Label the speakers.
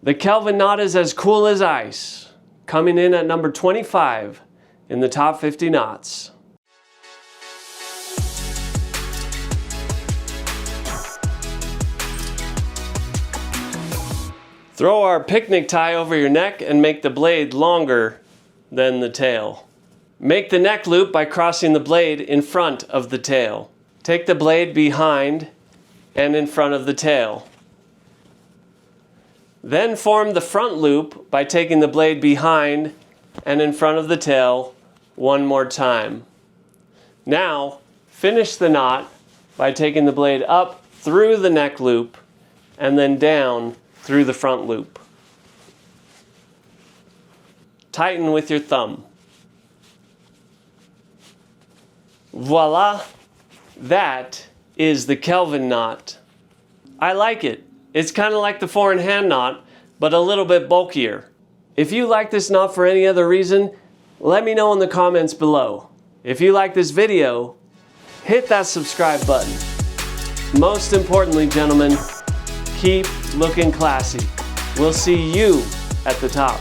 Speaker 1: The Kelvin knot is as cool as ice, coming in at number 25 in the top 50 knots. Throw our picnic tie over your neck and make the blade longer than the tail. Make the neck loop by crossing the blade in front of the tail. Take the blade behind and in front of the tail. Then form the front loop by taking the blade behind and in front of the tail one more time. Now, finish the knot by taking the blade up through the neck loop and then down through the front loop. Tighten with your thumb. Voila! That is the Kelvin knot. I like it. It's kind of like the four-in-hand knot, but a little bit bulkier. If you like this knot for any other reason, let me know in the comments below. If you like this video, hit that subscribe button. Most importantly, gentlemen, keep looking classy. We'll see you at the top.